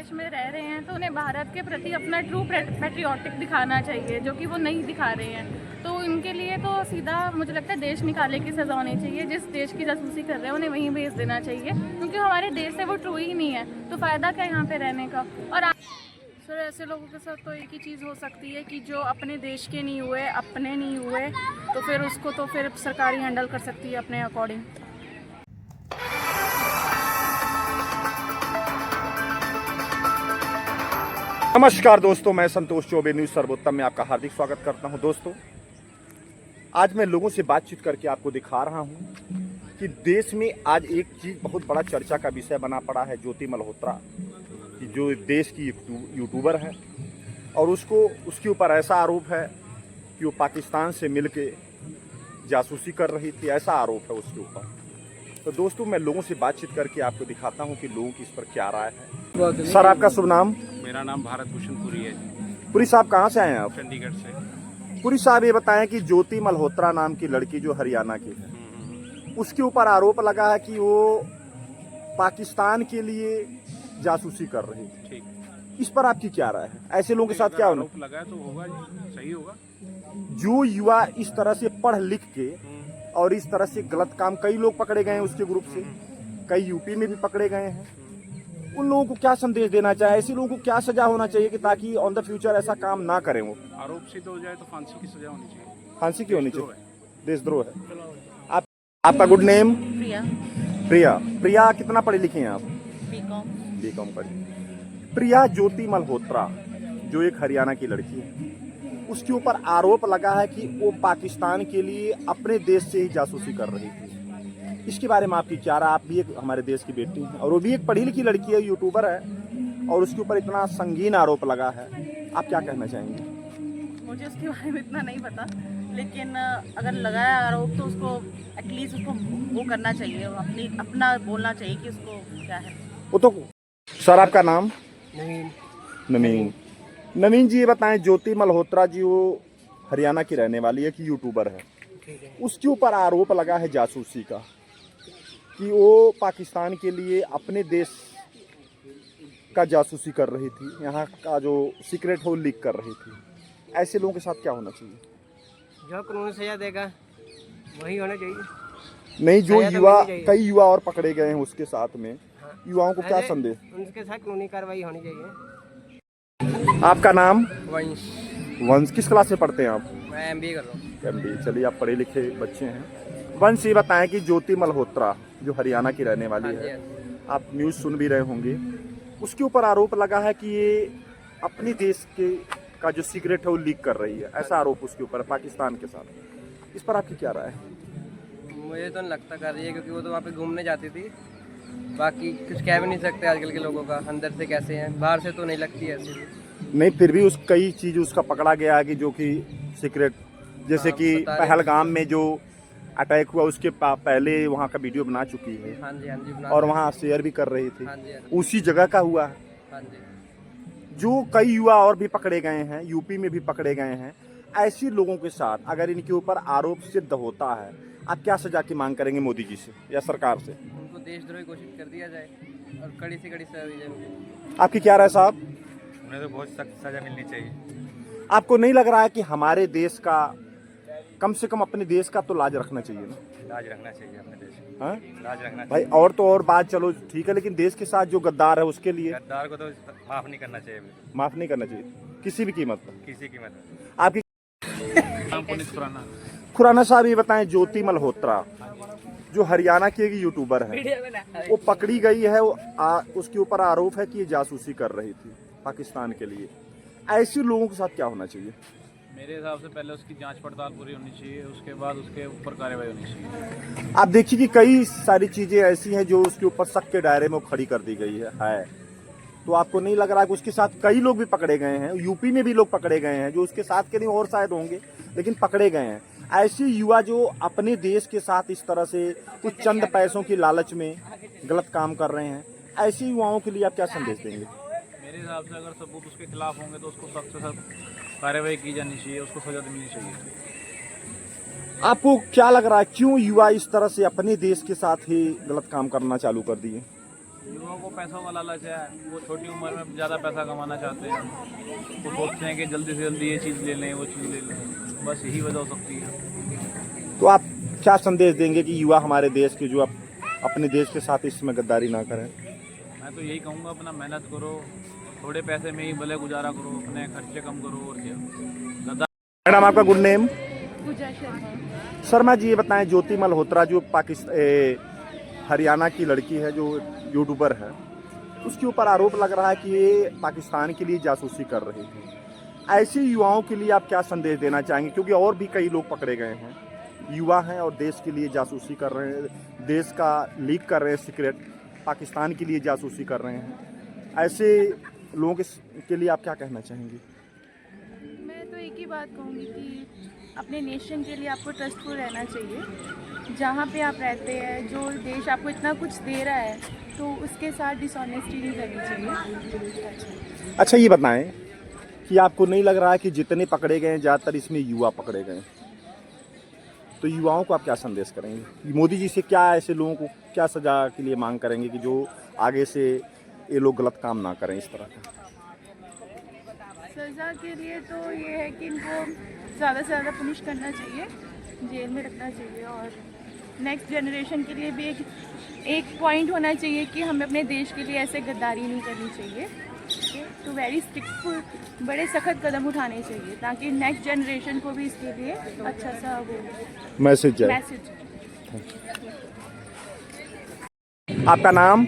देश में रह रहे हैं तो उन्हें भारत के प्रति अपना ट्रू पैट्रियोटिक दिखाना चाहिए, जो कि वो नहीं दिखा रहे हैं। तो इनके लिए तो सीधा मुझे लगता है देश निकाले की सज़ा होनी चाहिए। जिस देश की जासूसी कर रहे हैं उन्हें वहीं भेज देना चाहिए, क्योंकि हमारे देश से वो ट्रू ही नहीं है, तो फ़ायदा क्या यहाँ पे रहने का। और सर ऐसे लोगों के साथ तो एक ही चीज़ हो सकती है कि जो अपने देश के नहीं हुए, अपने नहीं हुए, तो फिर उसको तो फिर सरकार ही हैंडल कर सकती है अपने अकॉर्डिंग। नमस्कार दोस्तों, मैं संतोष चौबे न्यूज़ सर्वोत्तम में आपका हार्दिक स्वागत करता हूं। दोस्तों, आज मैं लोगों से बातचीत करके आपको दिखा रहा हूं कि देश में आज एक चीज़ बहुत बड़ा चर्चा का विषय बना पड़ा है। ज्योति मल्होत्रा कि जो देश की यूट्यूबर है और उसके ऊपर ऐसा आरोप है कि वो पाकिस्तान से मिलके जासूसी कर रही थी, ऐसा आरोप है उसके ऊपर। तो दोस्तों, मैं लोगों से बातचीत करके आपको दिखाता हूँ कि लोगों की इस पर क्या राय है। सर, आपका शुभ नाम? मेरा नाम भारत भूषण पुरी है। पुरी साहब, कहाँ से आए हैं आप? चंडीगढ़ से। पुरी साहब, ये बताएं कि ज्योति मल्होत्रा नाम की लड़की जो हरियाणा की है, उसके ऊपर आरोप लगा है कि वो पाकिस्तान के लिए जासूसी कर रही थी। ठीक। इस पर आपकी क्या राय है? ऐसे लोगों के साथ क्या होना? आरोप लगा है तो होगा जी, सही होगा। जो युवा इस तरह से पढ़ लिख के और इस तरह से गलत काम, कई लोग पकड़े गए हैं उसके ग्रुप से, कई यूपी में भी पकड़े गए हैं, उन लोगों को क्या संदेश देना चाहिए? ऐसे लोगों को क्या सजा होना चाहिए कि ताकि ऑन द फ्यूचर ऐसा काम ना करें? वो आरोप सिद्ध हो जाए तो फांसी की सजा होनी चाहिए। फांसी की होनी चाहिए। देशद्रोह है। आपका गुड नेम? प्रिया। प्रिया, कितना पढ़ी लिखी हैं आप? बीकॉम पढ़ी। प्रिया, ज्योति मल्होत्रा जो एक हरियाणा की लड़की है, उसके ऊपर आरोप लगा है कि वो पाकिस्तान के लिए अपने देश से ही जासूसी कर रही थी। इसके बारे में आपकी क्या राय? आप भी एक हमारे देश की बेटी हैं और वो भी एक पढ़ी लिखी लड़की है, यूट्यूबर है, और उसके ऊपर इतना संगीन आरोप लगा है, आप क्या कहना चाहेंगे? मुझे उसके बारे में इतना नहीं पता, लेकिन अगर लगाया आरोप तो उसको एटलीस्ट उसको वो करना चाहिए, अपना बोलना चाहिए कि उसको क्या है वो तो। सर, आपका नाम? नवीन जी, ये बताएं, ज्योति मल्होत्रा जी वो हरियाणा की रहने वाली है कि यूट्यूबर है, उसके ऊपर आरोप लगा है जासूसी का कि वो पाकिस्तान के लिए अपने देश का जासूसी कर रही थी, यहाँ का जो सीक्रेट हो लीक कर रही थी। ऐसे लोगों के साथ क्या होना चाहिए? जो कानून सजा देगा वही होना चाहिए। नहीं, जो युवा, कई युवा और पकड़े गए हैं उसके साथ में, युवाओं को क्या संदेश? उनके साथ कानूनी कार्रवाई होनी चाहिए। आपका नाम? वंश। किस क्लास में पढ़ते हैं आप? मैं MBA कर रहा हूँ। MBA। चलिए, आप पढ़े लिखे बच्चे हैं। वंश, ये बताएं कि ज्योति मल्होत्रा जो हरियाणा की रहने वाली है, आप न्यूज़ सुन भी रहे होंगे, उसके ऊपर आरोप लगा है कि ये अपने देश के का जो सीक्रेट है वो लीक कर रही है, ऐसा आरोप उसके ऊपर पाकिस्तान के साथ। इस पर आपकी क्या राय है? मुझे तो नहीं लगता कर रही है, क्योंकि वो तो वहाँ पे घूमने जाती थी। बाकी कुछ कह भी नहीं सकते आजकल के लोगों का अंदर से कैसे हैं, बाहर से तो नहीं लगती ऐसी। नहीं, फिर भी कई चीज़ उसका पकड़ा गया है कि जो कि सीक्रेट, जैसे कि पहलगाम में जो अटैक हुआ उसके पहले वहाँ का वीडियो बना चुकी है। हाँ जी, और वहाँ शेयर भी कर रही थी। हाँ जी। उसी जगह का हुआ है। हाँ जी। जो कई युवा और भी पकड़े गए हैं, यूपी में भी पकड़े गए हैं, ऐसे लोगों के साथ अगर इनके ऊपर आरोप सिद्ध होता है, आप क्या सजा की मांग करेंगे मोदी जी से या सरकार से? उनको देशद्रोही घोषित कर दिया जाए और कड़ी से कड़ी सजा दी जाए। आपकी क्या राय साहब? उन्हें तो बहुत सख्त सजा मिलनी चाहिए। आपको नहीं लग रहा है कि हमारे देश का, कम से कम अपने देश का तो लाज रखना चाहिए ना? लाज रखना चाहिए अपने देश में। हाँ लाज रखना भाई, चाहिए। और तो और बात चलो ठीक है, लेकिन देश के साथ जो गद्दार है उसके लिए गद्दार को तो माफ नहीं करना चाहिए, माफ नहीं करना चाहिए किसी भी कीमत पर। किसी कीमत। आपकी? पुनीत खुराना। खुराना साहब, ये बताएं, ज्योति मल्होत्रा जो हरियाणा की एक यूट्यूबर है, वो पकड़ी गई है, उसके ऊपर आरोप है कि ये जासूसी कर रही थी पाकिस्तान के लिए। ऐसे लोगों के साथ क्या होना चाहिए? मेरे हिसाब से पहले उसकी जांच पड़ताल पूरी होनी चाहिए, उसके बाद उसके ऊपर कार्रवाई होनी चाहिए। आप देखिए कि कई सारी चीजें ऐसी हैं जो उसके ऊपर शक के दायरे में खड़ी कर दी गई है। तो आपको नहीं लग रहा कि उसके साथ कई लोग भी पकड़े गए हैं? यूपी में भी लोग पकड़े गए हैं जो उसके साथ के नहीं और शायद होंगे, लेकिन पकड़े गए हैं। ऐसे युवा जो अपने देश के साथ इस तरह से कुछ चंद पैसों की लालच में गलत काम कर रहे हैं, ऐसे युवाओं के लिए आप क्या संदेश देंगे? मेरे हिसाब से अगर सबूत उसके खिलाफ होंगे तो उसको सख्त से सख्त कार्रवाई की जानी चाहिए, उसको सजा मिलनी चाहिए। आपको क्या लग रहा है, क्यों युवा इस तरह से अपने देश के साथ ही गलत काम करना चालू कर दिए? युवाओं को पैसों का लालच है, वो छोटी उम्र में ज़्यादा पैसा कमाना चाहते हैं। वो सोचते हैं कि जल्दी से जल्दी ये चीज़ ले लें, वो चीज़ ले लें, बस यही वजह हो सकती है। तो आप क्या संदेश देंगे कि युवा हमारे देश के जो अपने देश के साथ इसमें गद्दारी ना करें? मैं तो यही कहूँगा, अपना मेहनत करो, थोड़े पैसे में ही भले गुजारा करो, अपने खर्चे कम करो और क्या। मैडम आपका गुड नेम? पूजा शर्मा। शर्मा जी, ये बताएं, ज्योति मल्होत्रा जो हरियाणा की लड़की है, जो यूट्यूबर है, उसके ऊपर आरोप लग रहा है कि ये पाकिस्तान के लिए जासूसी कर रही थी। ऐसे युवाओं के लिए आप क्या संदेश देना चाहेंगे? क्योंकि और भी कई लोग पकड़े गए हैं, युवा हैं और देश के लिए जासूसी कर रहे हैं, देश का लीक कर रहे हैं सीक्रेट, पाकिस्तान के लिए जासूसी कर रहे हैं। ऐसे लोगों के लिए आप क्या कहना चाहेंगे? मैं तो एक ही बात कहूँगी कि अपने नेशन के लिए आपको ट्रस्टफुल रहना चाहिए। जहाँ पे आप रहते हैं, जो देश आपको इतना कुछ दे रहा है, तो उसके साथ डिसऑनेस्टी नहीं करनी चाहिए। अच्छा, ये बताएं कि आपको नहीं लग रहा है कि जितने पकड़े गए हैं ज़्यादातर इसमें युवा पकड़े गए हैं, तो युवाओं को आप क्या संदेश करेंगे? मोदी जी से क्या ऐसे लोगों को क्या सजा के लिए मांग करेंगे कि जो आगे से ये लोग गलत काम ना करें इस तरह का? सज़ा के लिए तो ये है कि इनको ज़्यादा से ज़्यादा पुनिश करना चाहिए, जेल में रखना चाहिए। और नेक्स्ट जनरेशन के लिए भी एक पॉइंट होना चाहिए कि हमें अपने देश के लिए ऐसे गद्दारी नहीं करनी चाहिए। तो वेरी स्ट्रिक्टफुल, बड़े सख्त कदम उठाने चाहिए ताकि नेक्स्ट जनरेशन को भी इसके लिए अच्छा सा वो मैसेज जाए। मैसेज। आपका नाम?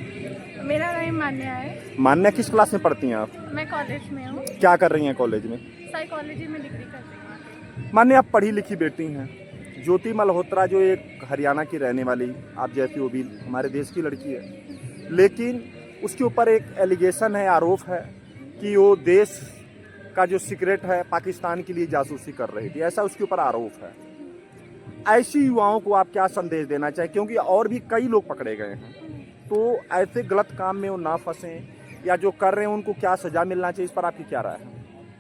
मेरा नाम मान्या है। मान्या, किस क्लास में पढ़ती हैं आप? मैं कॉलेज में हूँ, क्या कर रही हैं कॉलेज में? साइकोलॉजी में डिग्री कर रही हूँ। मान्या, आप पढ़ी लिखी बेटी हैं। ज्योति मल्होत्रा जो एक हरियाणा की रहने वाली, आप जैसी वो भी हमारे देश की लड़की है, लेकिन उसके ऊपर एक एलिगेशन है, आरोप है कि वो देश का जो सीक्रेट है पाकिस्तान के लिए जासूसी कर रही थी, ऐसा उसके ऊपर आरोप है। ऐसी युवाओं को आप क्या संदेश देना चाहिए? क्योंकि और भी कई लोग पकड़े गए हैं, तो ऐसे गलत काम में वो ना फंसें, या जो कर रहे हैं उनको क्या सजा मिलना चाहिए, इस पर आपकी क्या राय है?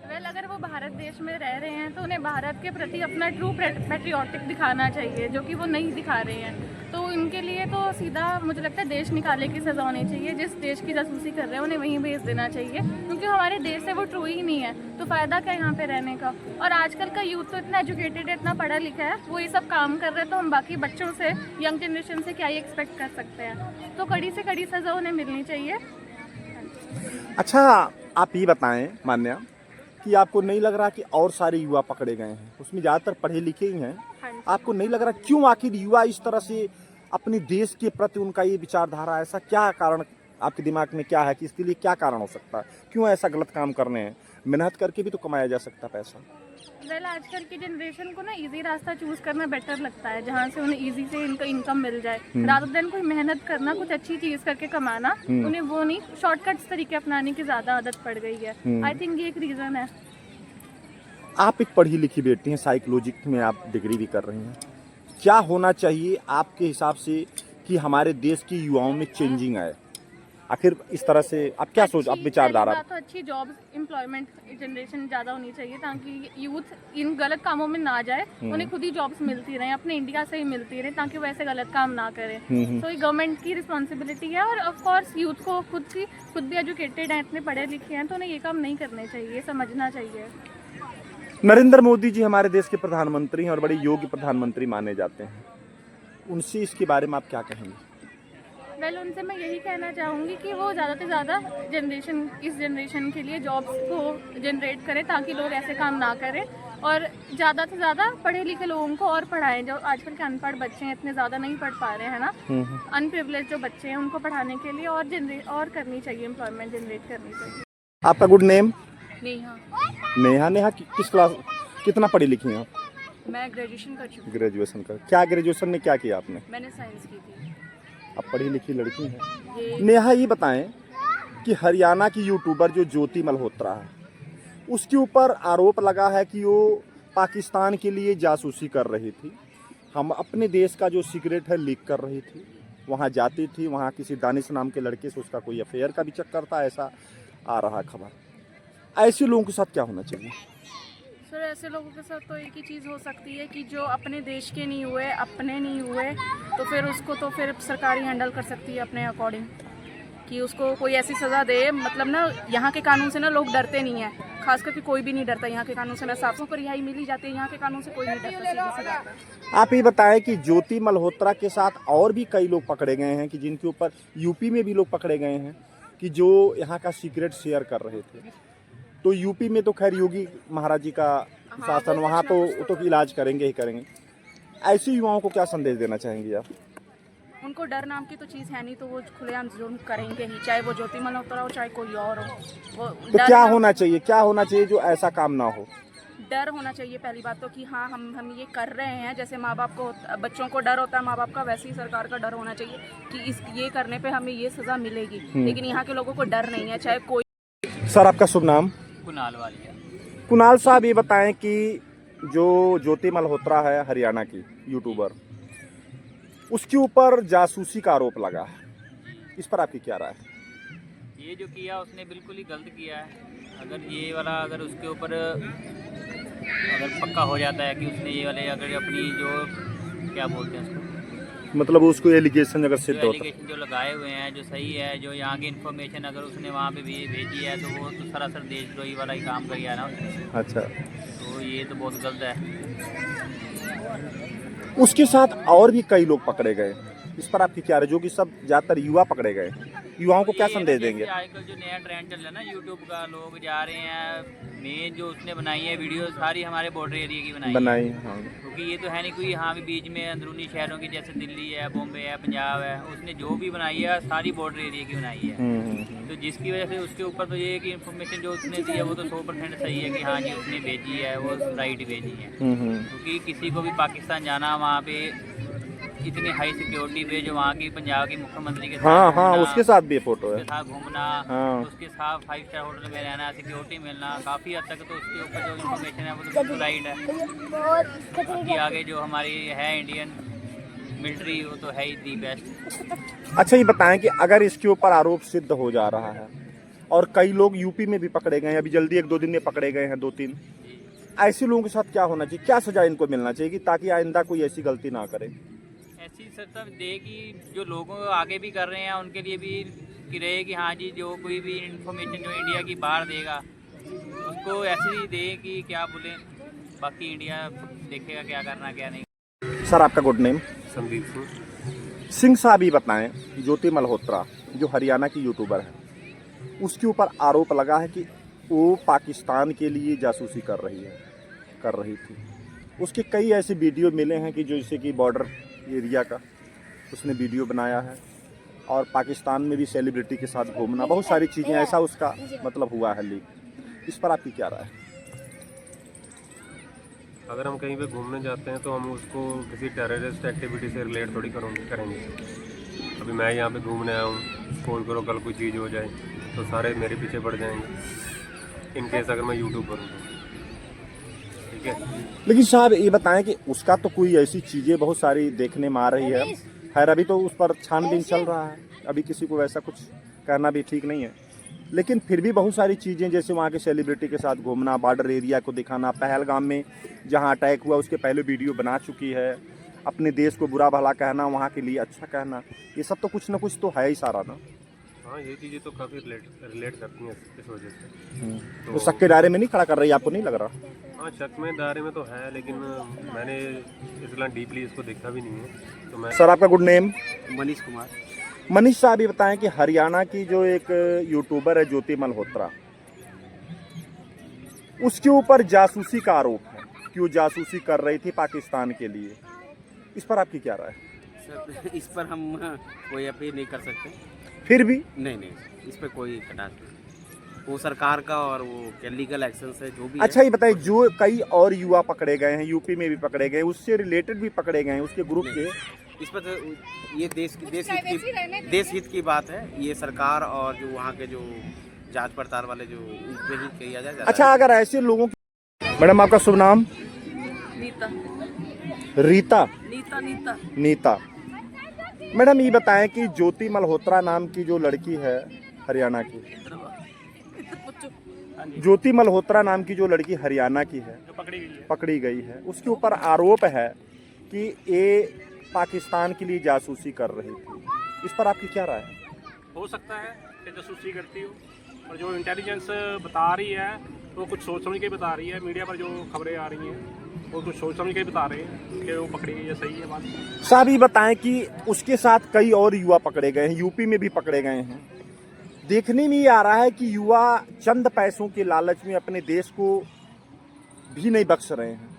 वेल, अगर वो भारत देश में रह रहे हैं तो उन्हें भारत के प्रति अपना ट्रू पैट्रियोटिक दिखाना चाहिए, जो कि वो नहीं दिखा रहे हैं। तो इनके लिए तो सीधा मुझे लगता है देश निकाले की सज़ा होनी चाहिए। जिस देश की जासूसी कर रहे हैं उन्हें वहीं भेज देना चाहिए, क्योंकि हमारे देश से वो ट्रू ही नहीं है, तो फ़ायदा क्या यहाँ पे रहने का। और आजकल का यूथ तो इतना एजुकेटेड है, इतना पढ़ा लिखा है, वो ये सब काम कर रहे हैं, तो हम बाकी बच्चों से, यंग जनरेशन से क्या ही एक्सपेक्ट कर सकते हैं। तो कड़ी से कड़ी सज़ा उन्हें मिलनी चाहिए। अच्छा, आप ये बताएं मान्या कि आपको नहीं लग रहा कि और सारे युवा पकड़े गए हैं, उसमें ज़्यादातर पढ़े लिखे ही हैं, आपको नहीं लग रहा क्यों आखिर युवा इस तरह से अपने देश के प्रति उनका ये विचारधारा, ऐसा क्या कारण आपके दिमाग में क्या है कि इसके लिए क्या कारण हो सकता है? क्यों ऐसा गलत काम करने हैं? मेहनत करके भी तो कमाया जा सकता है पैसा। वेल, आजकल की जनरेशन को ना इजी रास्ता चूज करना बेटर लगता है, जहाँ से उन्हें इजी से इनकम मिल जाए, रादर देन कोई मेहनत करना, कुछ अच्छी चीज करके कमाना। उन्हें वो नहीं, शॉर्टकट्स तरीके अपनाने की ज्यादा आदत पड़ गई है। आई थिंक ये एक रीजन है। आप एक पढ़ी लिखी बेटी हैं, साइकोलॉजी में आप डिग्री भी कर रही हैं, क्या होना चाहिए आपके हिसाब से कि हमारे देश की युवाओं में चेंजिंग आए? आखिर इस तरह से आप क्या सोच, आप विचारधारा? तो अच्छी जॉब, एम्प्लॉयमेंट जनरेशन ज़्यादा होनी चाहिए ताकि यूथ इन गलत कामों में ना जाए, उन्हें खुद ही जॉब्स मिलती रहें, अपने इंडिया से ही मिलती रहें, ताकि वो ऐसे गलत काम ना करें। तो ये गवर्नमेंट की रिस्पॉन्सिबिलिटी है, और ऑफ कोर्स यूथ को खुद भी एजुकेटेड हैं, इतने पढ़े लिखे हैं, तो उन्हें ये काम नहीं करने चाहिए, समझना चाहिए। नरेंद्र मोदी जी हमारे देश के प्रधानमंत्री हैं और बड़े योग्य प्रधानमंत्री माने जाते हैं, उनसे इसके बारे में आप क्या कहेंगे? वेल, उनसे मैं यही कहना चाहूँगी कि वो ज़्यादा से ज़्यादा इस जनरेशन के लिए जॉब्स को जनरेट करें, ताकि लोग ऐसे काम ना करें, और ज़्यादा से ज़्यादा पढ़े लिखे लोगों को और पढ़ाएं। जो आजकल के अनपढ़ बच्चे हैं, इतने ज़्यादा नहीं पढ़ पा रहे हैं ना, अनप्रिविलेज जो बच्चे हैं, उनको पढ़ाने के लिए और करनी चाहिए, एम्प्लॉयमेंट जनरेट करनी चाहिए। आपका गुड नेम? नेहा। नेहा। नेहा किस क्लास, कितना पढ़ी लिखी हैं आप? मैं ग्रेजुएशन कर चुकी हूँ। ग्रेजुएशन कर, क्या ग्रेजुएशन में क्या किया आपने? मैंने साइंस की थी। आप पढ़ी लिखी लड़की हैं। नेहा, ये बताएं कि हरियाणा की यूट्यूबर जो ज्योति मल्होत्रा है, उसके ऊपर आरोप लगा है कि वो पाकिस्तान के लिए जासूसी कर रही थी, हम अपने देश का जो सीक्रेट है लीक कर रही थी, वहाँ जाती थी, वहाँ किसी दानिश नाम के लड़के से उसका कोई अफेयर का भी चक्कर था, ऐसा आ रहा खबर। ऐसे लोगों के साथ क्या होना चाहिए? सर, ऐसे लोगों के साथ तो एक ही चीज़ हो सकती है कि जो अपने देश के नहीं हुए, अपने नहीं हुए, तो फिर उसको तो फिर सरकार ही हैंडल कर सकती है अपने अकॉर्डिंग, कि उसको कोई ऐसी सज़ा दे, मतलब ना यहाँ के कानून से ना लोग डरते नहीं हैं, खास करके कोई भी नहीं डरता यहाँ के कानून से ना, साफों को रिहाई मिल ही जाती है, यहाँ के कानून से कोई नहीं डरता, सीधी सी बात है। आप ये बताएं कि ज्योति मल्होत्रा के साथ और भी कई लोग पकड़े गए हैं कि जिनके ऊपर यूपी में भी लोग पकड़े गए हैं कि जो यहाँ का सीक्रेट शेयर कर रहे थे। तो यूपी में तो खैर योगी महाराज जी का शासन, वहाँ तो इलाज करेंगे ही करेंगे। ऐसे युवाओं को क्या संदेश देना चाहेंगे आप? उनको डर नाम की तो चीज़ है नहीं, तो वो खुलेआम जुर्म करेंगे ही, चाहे वो ज्योति मल्होत्रा हो चाहे कोई और हो। वो तो क्या होना चाहिए जो ऐसा काम ना हो? डर होना चाहिए पहली बात तो, कि हाँ हम ये कर रहे हैं, जैसे माँ बाप को, बच्चों को डर होता है माँ बाप का, वैसे ही सरकार का डर होना चाहिए कि ये करने पे हमें ये सज़ा मिलेगी। लेकिन यहाँ के लोगों को डर नहीं है, चाहे कोई। सर आपका शुभ नाम? कुणाल वालिया। कुणाल साहब ये बताएं कि जो ज्योति मल्होत्रा है हरियाणा की यूट्यूबर, उसके ऊपर जासूसी का आरोप लगा है, इस पर आपकी क्या राय है? ये जो किया उसने बिल्कुल ही गलत किया है। अगर ये वाला अगर उसके ऊपर अगर पक्का हो जाता है कि उसने ये वाले अगर अपनी जो क्या बोलते हैं उसको, मतलब उसको एलिगेशन अगर सिद्ध जो होता है, एलिगेशन जो लगाए हुए हैं जो सही है, जो यहाँ की इन्फॉर्मेशन अगर उसने वहाँ पे भेजी है, तो वो तो सरासर देशद्रोही वाला ही काम कर गया ना उसने। अच्छा, तो ये तो बहुत गलत है। उसके साथ और भी कई लोग पकड़े गए, इस पर आपकी क्या राय? जो कि सब ज्यादातर युवा पकड़े गए, युवाओं को क्या संदेश देंगे? आजकल जो नया ट्रेंड चल रहा है ना यूट्यूब का, लोग जा रहे हैं, मेन जो उसने बनाई है वीडियो सारी हमारे बॉर्डर एरिया की बनाई है। हाँ। क्योंकि ये तो है नहीं कोई यहाँ भी बीच में अंदरूनी शहरों की, जैसे दिल्ली है, बॉम्बे है, पंजाब है, उसने जो भी बनाई है सारी बॉर्डर एरिया की बनाई है। तो जिसकी वजह से उसके ऊपर तो ये है कि इन्फॉर्मेशन जो उसने दी है वो तो 100% सही है कि हाँ जी उसने भेजी है, वो राइट भेजी है। क्योंकि किसी को भी पाकिस्तान जाना, वहाँ पे इतनी हाई सिक्योरिटी पे, जो वहाँ की पंजाब की मुख्यमंत्री के साथ हाँ, उसके साथ भी फोटो है, उसके साथ घूमना, हाँ। उसके साथ 5 स्टार होटल में रहना, सिक्योरिटी मिलना, काफ़ी हद तक तो उसके ऊपर जो इन्फॉर्मेशन है वो तो बिल्कुल राइट है। बाकी आगे जो हमारी है इंडियन मिलिट्री, वो तो है ही दी बेस्ट। अच्छा ये बताएं कि अगर इसके ऊपर आरोप सिद्ध हो जा रहा है और कई लोग यूपी में भी पकड़े गए हैं, अभी जल्दी 1-2 दिन में पकड़े गए हैं 2-3, ऐसे लोगों के साथ क्या होना चाहिए, क्या सजा इनको मिलना चाहिए ताकि आइंदा कोई ऐसी गलती ना करे? ऐसी सजा दे कि जो लोगों को आगे भी कर रहे हैं उनके लिए भी कि रहे कि हाँ जी जो कोई भी इन्फॉर्मेशन जो इंडिया की बाहर देगा उसको ऐसी दे कि क्या बोले, बाकी इंडिया देखेगा क्या करना क्या नहीं। सर आपका गुड नेम? संदीप सिंह साहब ये बताएं, ज्योति मल्होत्रा जो हरियाणा की यूट्यूबर है, उसके ऊपर आरोप लगा है कि वो पाकिस्तान के लिए जासूसी कर रही थी। उसके कई ऐसे वीडियो मिले हैं कि जैसे कि बॉर्डर एरिया का उसने वीडियो बनाया है और पाकिस्तान में भी सेलिब्रिटी के साथ घूमना, बहुत सारी चीज़ें ऐसा उसका मतलब हुआ है लीक। इस पर आपकी क्या राय है? अगर हम कहीं पे घूमने जाते हैं तो हम उसको किसी टेररिस्ट एक्टिविटी से रिलेट थोड़ी करेंगे। अभी मैं यहाँ पे घूमने आया हूँ, सपोज करो कल कोई चीज़ हो जाए तो सारे मेरे पीछे पड़ जाएंगे, इन केस अगर मैं यूट्यूब पर हूँ, ठीक है। लेकिन साहब ये बताएं कि उसका तो कोई ऐसी चीज़ें बहुत सारी देखने में आ रही है, खैर अभी तो उस पर छानबीन चल रहा है, अभी किसी को वैसा कुछ कहना भी ठीक नहीं है, लेकिन फिर भी बहुत सारी चीज़ें जैसे वहाँ के सेलिब्रिटी के साथ घूमना, बॉर्डर एरिया को दिखाना, पहलगाम में जहाँ अटैक हुआ उसके पहले वीडियो बना चुकी है, अपने देश को बुरा भला कहना, वहाँ के लिए अच्छा कहना, ये सब तो कुछ ना कुछ तो है ही सारा ना। हाँ, ये चीज़ें तो काफ़ी रिलेट करती हैं इस वजह से। तो शक के दायरे में नहीं खड़ा कर रही, आपको नहीं लग रहा? हाँ, शक में दायरे में तो है, लेकिन मैंने इतना डीपली इसको देखा भी नहीं है। तो मैं सर आपका गुड नेम? मनीष कुमार। मनीष साहब ये बताएं कि हरियाणा की जो एक यूट्यूबर है ज्योति मल्होत्रा, उसके ऊपर जासूसी का आरोप है कि वो जासूसी कर रही थी पाकिस्तान के लिए, इस पर आपकी क्या राय है? सर इस पर हम कोई अपील नहीं कर सकते। फिर भी नहीं, इस पर कोई कटार नहीं, वो सरकार का और वो लीगल एक्शन है जो भी अच्छा है। ये बताइए, जो कई और युवा पकड़े गए हैं, यूपी में भी पकड़े गए, उससे रिलेटेड भी पकड़े गए हैं उसके ग्रुप के, इस पर तो ये देश हित की बात है, ये सरकार और जो वहाँ के जो जांच पड़ताल वाले जो उन पे ही किया जाए। अच्छा अगर ऐसे लोगों की, मैडम आपका शुभ नाम? नीता। रीता? नीता। नीता। मैडम ये बताएं कि ज्योति मल्होत्रा नाम की जो लड़की है हरियाणा की, ज्योति मल्होत्रा नाम की जो लड़की हरियाणा की है, पकड़ी गई है, उसके ऊपर आरोप है कि ये पाकिस्तान के लिए जासूसी कर रही थी, इस पर आपकी क्या राय है? हो सकता है कि जासूसी करती हो, और जो इंटेलिजेंस बता रही है वो कुछ सोच समझ के बता रही है। मीडिया पर जो खबरें आ रही हैं वो कुछ सोच समझ के बता रहे हैं कि वो पकड़ी गई है, सही है बात। साहब ये बताएं कि उसके साथ कई और युवा पकड़े गए हैं, यूपी में भी पकड़े गए हैं। देखने में ये आ रहा है कि युवा चंद पैसों के लालच में अपने देश को भी नहीं बख्श रहे हैं।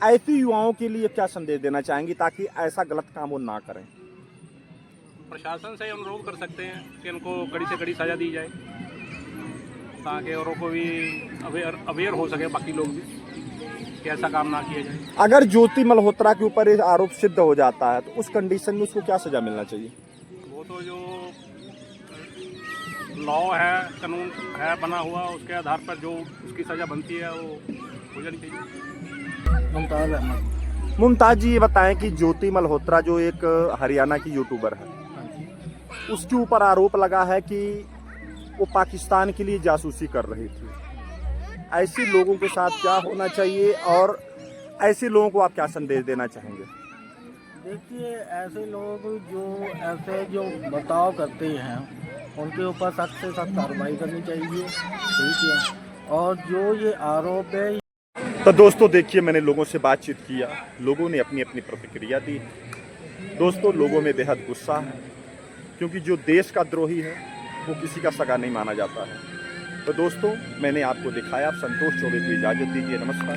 ऐसे युवाओं के लिए क्या संदेश देना चाहेंगे ताकि ऐसा गलत काम वो ना करें? प्रशासन से अनुरोध कर सकते हैं कि इनको कड़ी से कड़ी सज़ा दी जाए, ताकि औरों को भी अवेयर हो सके, बाकी लोग भी, कि ऐसा काम ना किया जाए। अगर ज्योति मल्होत्रा के ऊपर ये आरोप सिद्ध हो जाता है तो उस कंडीशन में उसको क्या सजा मिलना चाहिए? वो तो जो लॉ है, कानून है बना हुआ, उसके आधार पर जो उसकी सज़ा बनती है वो हो जानी चाहिए। मुमताज जी ये बताएं कि ज्योति मल्होत्रा जो एक हरियाणा की यूट्यूबर है, उसके ऊपर आरोप लगा है कि वो पाकिस्तान के लिए जासूसी कर रही थी। ऐसे लोगों के साथ क्या होना चाहिए और ऐसे लोगों को आप क्या संदेश देना चाहेंगे? देखिए, ऐसे लोग जो बर्ताव करते हैं उनके ऊपर सख्त से सख्त कार्रवाई करनी चाहिए, ठीक है। और जो ये आरोप है, तो दोस्तों देखिए, मैंने लोगों से बातचीत किया, लोगों ने अपनी अपनी प्रतिक्रिया दी। दोस्तों लोगों में बेहद गुस्सा है, क्योंकि जो देश का द्रोही है वो किसी का सगा नहीं माना जाता है। तो दोस्तों मैंने आपको दिखाया। आप संतोष चौबे को इजाज़त दीजिए। नमस्कार।